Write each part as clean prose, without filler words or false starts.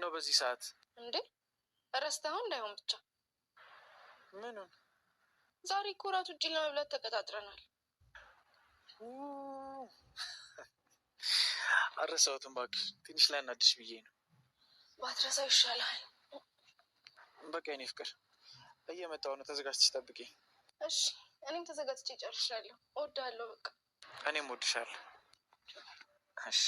ነው በዚህ ሰዓት እንዴ? ረስተኸው እንዳይሆን ብቻ። ምኑን? ዛሬ እኮ እራት ውጪ ለመብላት ተቀጣጥረናል። አልረሳሁትም እባክሽ፣ ትንሽ ላናድሽ ብዬ ነው። ባትረሳው ይሻላል። በቃ የኔ ፍቅር እየመጣሁ ነው፣ ተዘጋጅተሽ ጠብቂኝ። እሺ፣ እኔም ተዘጋጅቼ ጨርሻለሁ። እወድሃለሁ። በቃ እኔም እወድሻለሁ። እሺ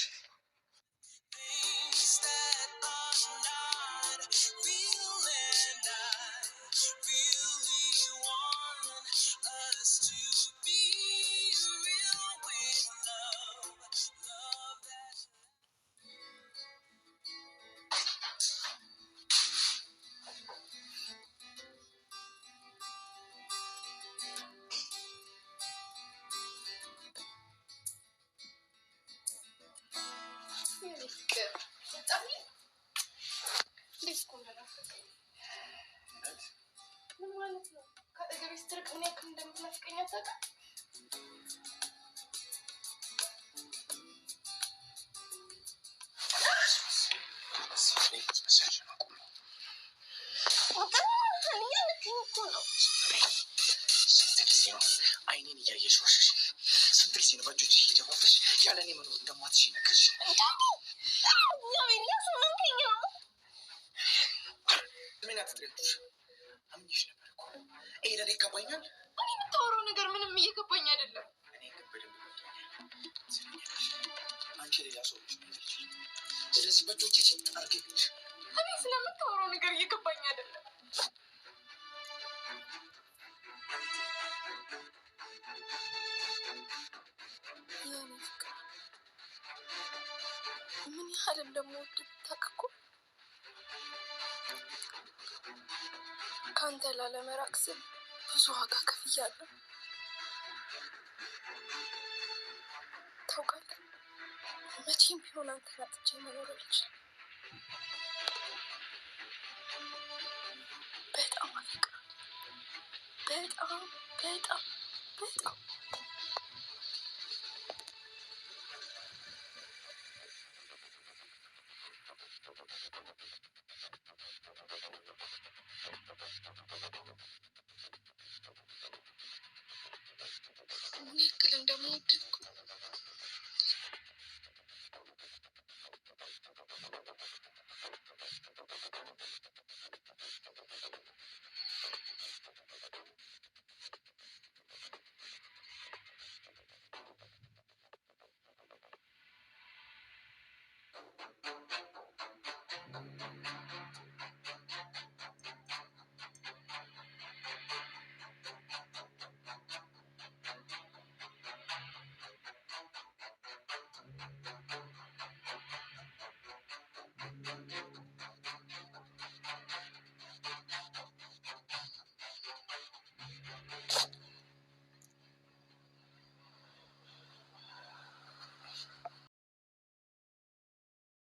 ምን ማለት ነው? ከአጠገቤ ስትርቅ ምን ያክል እንደምትናፍቀኝ አታውቅም? አይኔን እያየሽ ዋሸሽ። ስንት ጊዜ ነው በእጆችሽ እየደባበሽ ያለ እኔ መኖር እንደማትችይ ነገርሽ? ምን አትጥሪያለሽ? አምኜሽ ነበር እኮ። ይሄ ለእኔ ይገባኛል። እኔ የምታወራው ነገር ምንም እየገባኝ አይደለም። እኔ ግን በደንብ ገብቶኛል። አንቺ ሌላ ሰው ነሽ። ስለዚህ በእጆችሽ አርገሽ። እኔ ስለምታወራው ነገር እየገባኝ አይደለም። ምን ያህል እንደምወድ ታውቅ እኮ። ከአንተ ላለመራቅ ስል ብዙ ዋጋ ከፍያለሁ። ታውቃለህ፣ መቼም ቢሆን አንተን አጥቼ መኖር አልችልም። በጣም አፈቅራለሁ። በጣም በጣም በጣም